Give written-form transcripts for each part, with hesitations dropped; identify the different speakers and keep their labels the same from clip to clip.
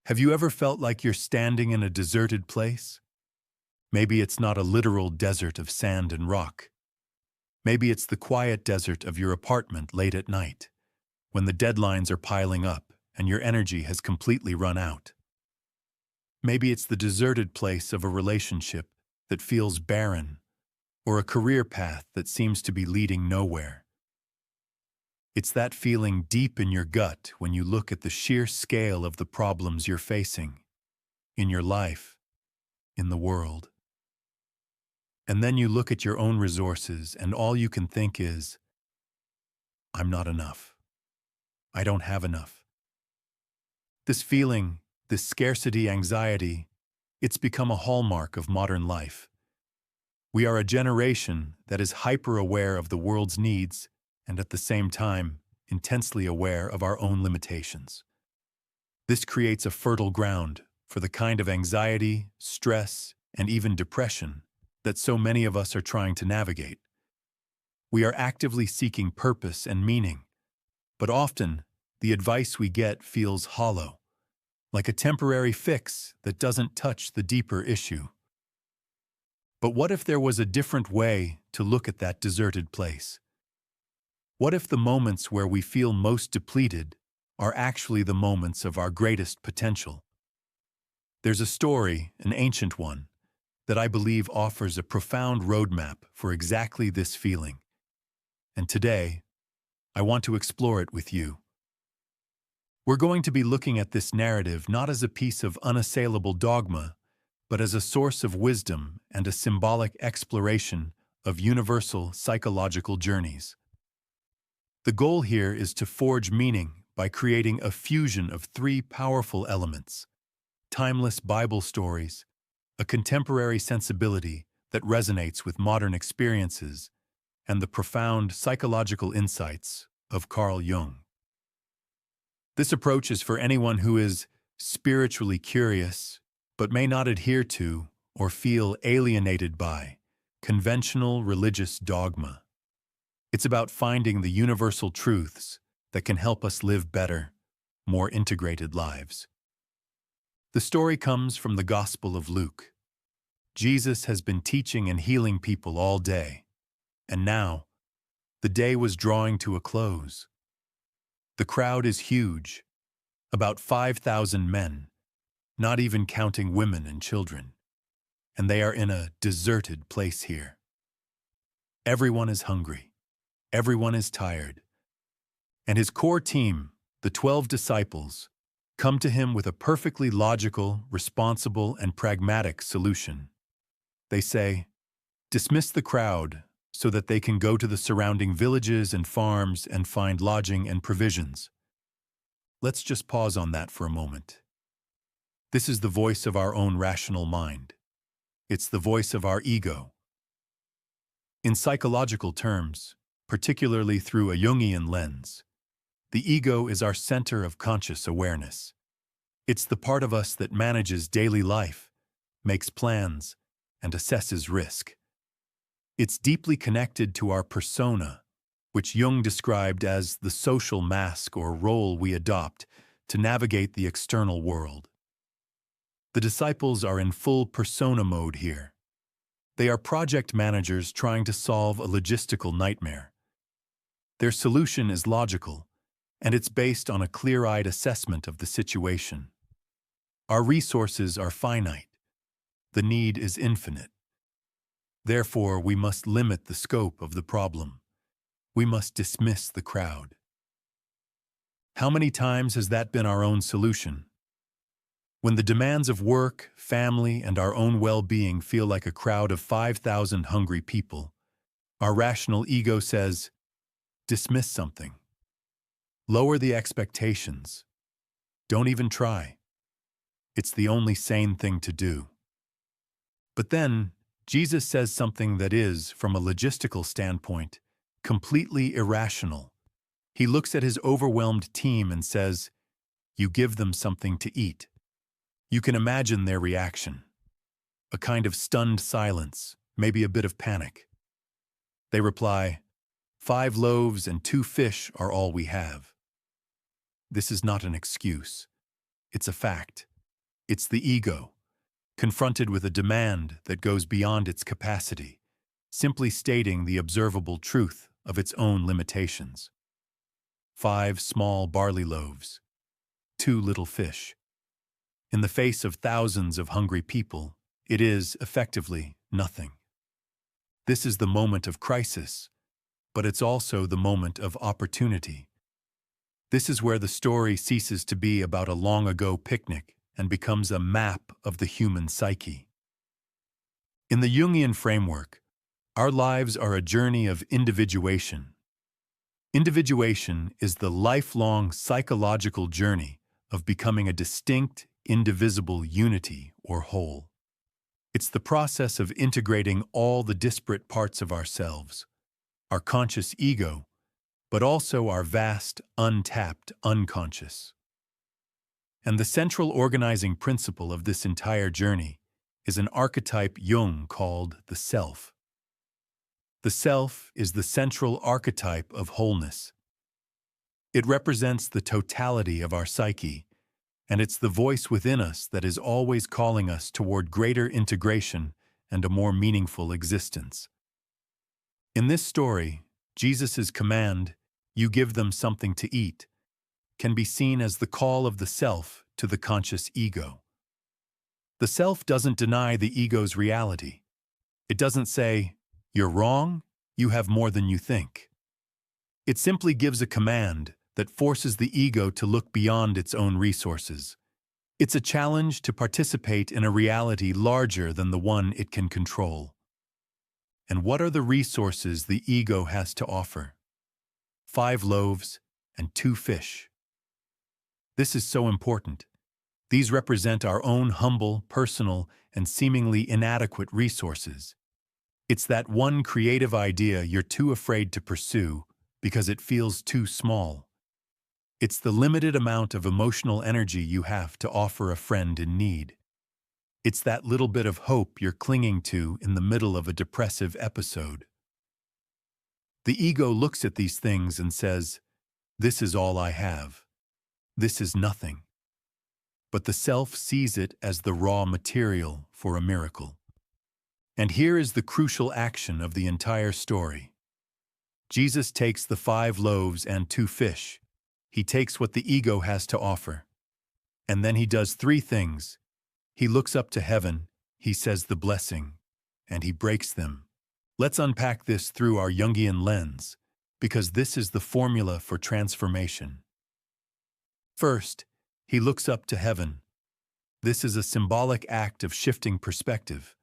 Speaker 1: Have you ever felt like you're standing in a deserted place? Maybe it's not a literal desert of sand and rock. Maybe it's the quiet desert of your apartment late at night, when the deadlines are piling up and your energy has completely run out. Maybe it's the deserted place of a relationship that feels barren, or a career path that seems to be leading nowhere. It's that feeling deep in your gut when you look at the sheer scale of the problems you're facing, in your life, in the world. And then you look at your own resources and all you can think is, I'm not enough. I don't have enough. This feeling, this scarcity anxiety, it's become a hallmark of modern life. We are a generation that is hyper-aware of the world's needs and at the same time intensely aware of our own limitations. This creates a fertile ground for the kind of anxiety, stress, and even depression that so many of us are trying to navigate. We are actively seeking purpose and meaning, but often the advice we get feels hollow, like a temporary fix that doesn't touch the deeper issue. But what if there was a different way to look at that deserted place? What if the moments where we feel most depleted are actually the moments of our greatest potential? There's a story, an ancient one, that I believe offers a profound roadmap for exactly this feeling. And today, I want to explore it with you. We're going to be looking at this narrative not as a piece of unassailable dogma, but as a source of wisdom and a symbolic exploration of universal psychological journeys. The goal here is to forge meaning by creating a fusion of three powerful elements: timeless Bible stories, a contemporary sensibility that resonates with modern experiences, and the profound psychological insights of Carl Jung. This approach is for anyone who is spiritually curious, but may not adhere to or feel alienated by conventional religious dogma. It's about finding the universal truths that can help us live better, more integrated lives. The story comes from the Gospel of Luke. Jesus has been teaching and healing people all day, and now the day was drawing to a close. The crowd is huge, about 5,000 men, not even counting women and children, and they are in a deserted place here. Everyone is hungry. Everyone is tired. And his core team, the 12 disciples, come to him with a perfectly logical, responsible, and pragmatic solution. They say, dismiss the crowd so that they can go to the surrounding villages and farms and find lodging and provisions. Let's just pause on that for a moment. This is the voice of our own rational mind. It's the voice of our ego. In psychological terms, particularly through a Jungian lens, the ego is our center of conscious awareness. It's the part of us that manages daily life, makes plans, and assesses risk. It's deeply connected to our persona, which Jung described as the social mask or role we adopt to navigate the external world. The disciples are in full persona mode here. They are project managers trying to solve a logistical nightmare. Their solution is logical, and it's based on a clear-eyed assessment of the situation. Our resources are finite. The need is infinite. Therefore, we must limit the scope of the problem. We must dismiss the crowd. How many times has that been our own solution? When the demands of work, family, and our own well-being feel like a crowd of 5,000 hungry people, our rational ego says, dismiss something. Lower the expectations. Don't even try. It's the only sane thing to do. But then, Jesus says something that is, from a logistical standpoint, completely irrational. He looks at his overwhelmed team and says, you give them something to eat. You can imagine their reaction. A kind of stunned silence, maybe a bit of panic. They reply, 5 loaves and 2 fish are all we have. This is not an excuse. It's a fact. It's the ego, confronted with a demand that goes beyond its capacity, simply stating the observable truth of its own limitations. 5 small barley loaves, 2 little fish. In the face of thousands of hungry people, it is, effectively, nothing. This is the moment of crisis, but it's also the moment of opportunity. This is where the story ceases to be about a long-ago picnic and becomes a map of the human psyche. In the Jungian framework, our lives are a journey of individuation. Individuation is the lifelong psychological journey of becoming a distinct, indivisible unity or whole. It's the process of integrating all the disparate parts of ourselves, our conscious ego, but also our vast, untapped unconscious. And the central organizing principle of this entire journey is an archetype Jung called the self. The self is the central archetype of wholeness. It represents the totality of our psyche, and it's the voice within us that is always calling us toward greater integration and a more meaningful existence. In this story, Jesus' command, "You give them something to eat," can be seen as the call of the self to the conscious ego. The self doesn't deny the ego's reality. It doesn't say, "You're wrong, you have more than you think." It simply gives a command that forces the ego to look beyond its own resources. It's a challenge to participate in a reality larger than the one it can control. And what are the resources the ego has to offer? 5 loaves and 2 fish. This is so important. These represent our own humble, personal, and seemingly inadequate resources. It's that one creative idea you're too afraid to pursue because it feels too small. It's the limited amount of emotional energy you have to offer a friend in need. It's that little bit of hope you're clinging to in the middle of a depressive episode. The ego looks at these things and says, "This is all I have. This is nothing." But the self sees it as the raw material for a miracle. And here is the crucial action of the entire story. Jesus takes the 5 loaves and 2 fish. He takes what the ego has to offer. And then he does 3 things. He looks up to heaven, he says the blessing, and he breaks them. Let's unpack this through our Jungian lens, because this is the formula for transformation. First, he looks up to heaven. This is a symbolic act of shifting perspective.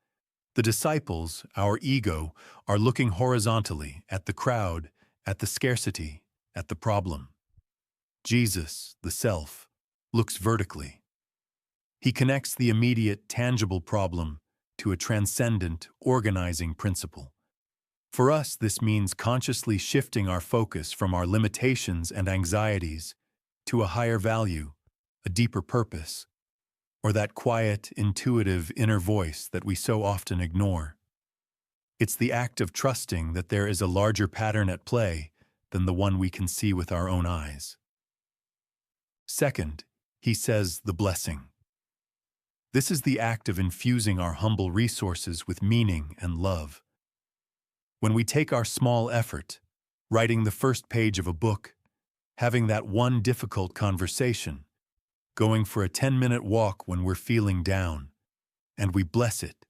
Speaker 1: The disciples, our ego, are looking horizontally at the crowd, at the scarcity, at the problem. Jesus, the self, looks vertically. He connects the immediate, tangible problem to a transcendent, organizing principle. For us, this means consciously shifting our focus from our limitations and anxieties to a higher value, a deeper purpose, or that quiet, intuitive inner voice that we so often ignore. It's the act of trusting that there is a larger pattern at play than the one we can see with our own eyes. Second, he says the blessing. This is the act of infusing our humble resources with meaning and love. When we take our small effort, writing the first page of a book, having that one difficult conversation, going for a 10-minute walk when we're feeling down, and we bless it,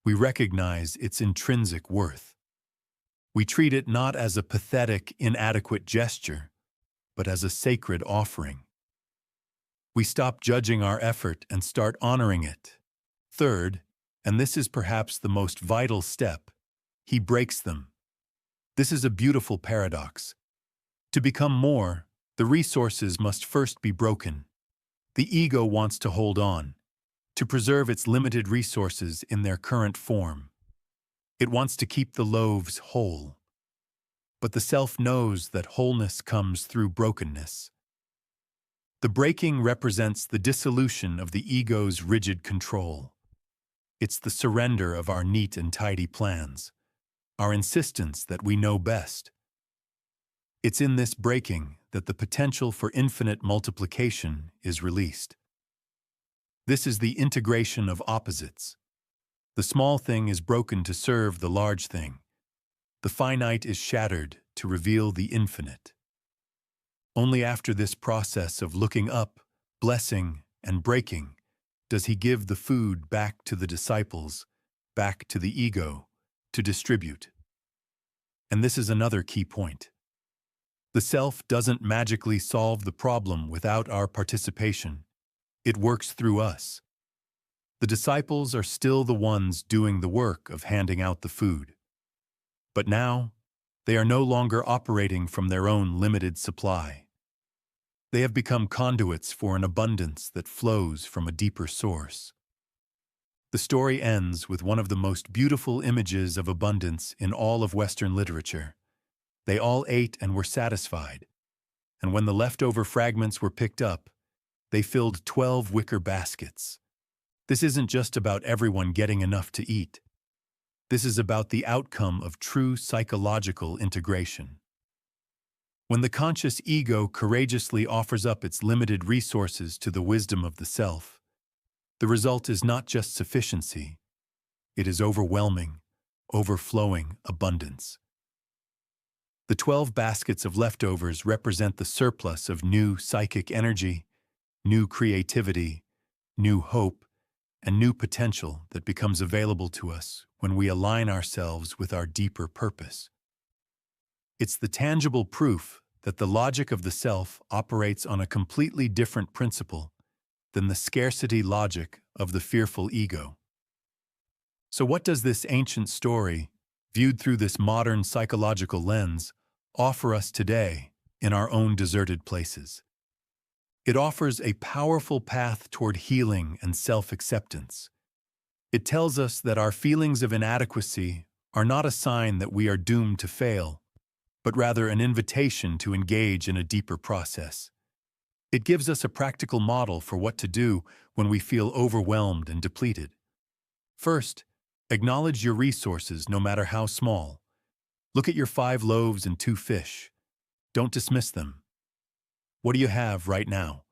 Speaker 1: we recognize its intrinsic worth. We treat it not as a pathetic, inadequate gesture, but as a sacred offering. We stop judging our effort and start honoring it. Third, and this is perhaps the most vital step, he breaks them. This is a beautiful paradox. To become more, the resources must first be broken. The ego wants to hold on, to preserve its limited resources in their current form. It wants to keep the loaves whole. But the self knows that wholeness comes through brokenness. The breaking represents the dissolution of the ego's rigid control. It's the surrender of our neat and tidy plans, our insistence that we know best. It's in this breaking that the potential for infinite multiplication is released. This is the integration of opposites. The small thing is broken to serve the large thing. The finite is shattered to reveal the infinite. Only after this process of looking up, blessing, and breaking does he give the food back to the disciples, back to the ego, to distribute. And this is another key point. The self doesn't magically solve the problem without our participation. It works through us. The disciples are still the ones doing the work of handing out the food. But now, they are no longer operating from their own limited supply. They have become conduits for an abundance that flows from a deeper source. The story ends with one of the most beautiful images of abundance in all of Western literature. They all ate and were satisfied, and when the leftover fragments were picked up, they filled 12 wicker baskets. This isn't just about everyone getting enough to eat. This is about the outcome of true psychological integration. When the conscious ego courageously offers up its limited resources to the wisdom of the self, the result is not just sufficiency, it is overwhelming, overflowing abundance. The 12 baskets of leftovers represent the surplus of new psychic energy, new creativity, new hope, and new potential that becomes available to us when we align ourselves with our deeper purpose. It's the tangible proof that the logic of the self operates on a completely different principle than the scarcity logic of the fearful ego. So what does this ancient story, viewed through this modern psychological lens, offer us today in our own deserted places? It offers a powerful path toward healing and self-acceptance. It tells us that our feelings of inadequacy are not a sign that we are doomed to fail, but rather an invitation to engage in a deeper process. It gives us a practical model for what to do when we feel overwhelmed and depleted. First, acknowledge your resources no matter how small. Look at your 5 loaves and 2 fish. Don't dismiss them. What do you have right now?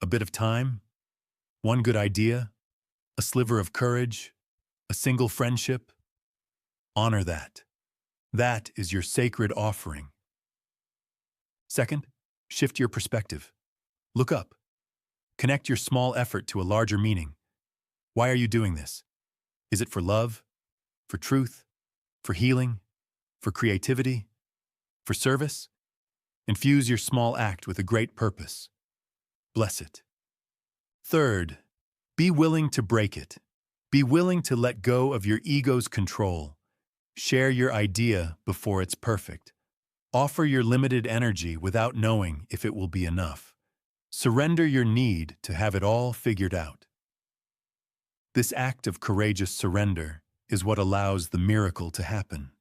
Speaker 1: A bit of time? One good idea? A sliver of courage? A single friendship? Honor that. That is your sacred offering. Second, shift your perspective. Look up. Connect your small effort to a larger meaning. Why are you doing this? Is it for love? For truth? For healing? For creativity? For service? Infuse your small act with a great purpose. Bless it. Third, be willing to break it. Be willing to let go of your ego's control. Share your idea before it's perfect. Offer your limited energy without knowing if it will be enough. Surrender your need to have it all figured out. This act of courageous surrender is what allows the miracle to happen.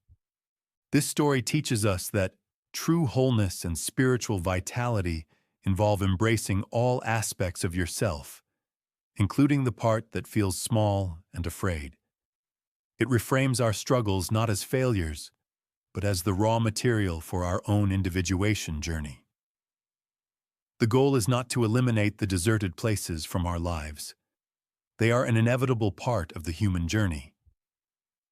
Speaker 1: This story teaches us that true wholeness and spiritual vitality involve embracing all aspects of yourself, including the part that feels small and afraid. It reframes our struggles not as failures, but as the raw material for our own individuation journey. The goal is not to eliminate the deserted places from our lives. They are an inevitable part of the human journey.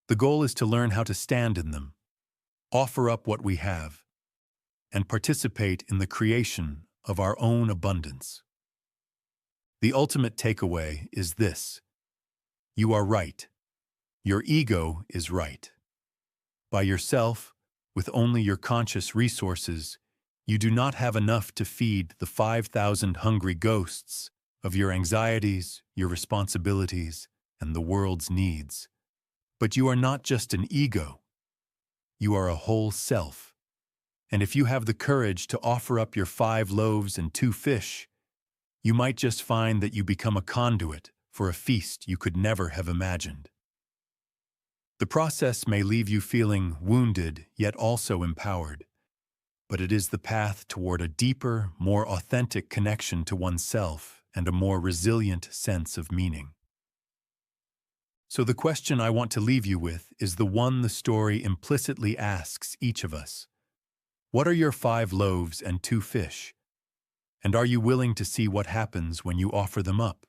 Speaker 1: The goal is to learn how to stand in them, offer up what we have, and participate in the creation of our own abundance. The ultimate takeaway is this: you are right. Your ego is right. By yourself, with only your conscious resources, you do not have enough to feed the 5,000 hungry ghosts of your anxieties, your responsibilities, and the world's needs. But you are not just an ego. You are a whole self. And if you have the courage to offer up your 5 loaves and 2 fish, you might just find that you become a conduit for a feast you could never have imagined. The process may leave you feeling wounded, yet also empowered, but it is the path toward a deeper, more authentic connection to oneself and a more resilient sense of meaning. So the question I want to leave you with is the one the story implicitly asks each of us. What are your 5 loaves and 2 fish? And are you willing to see what happens when you offer them up?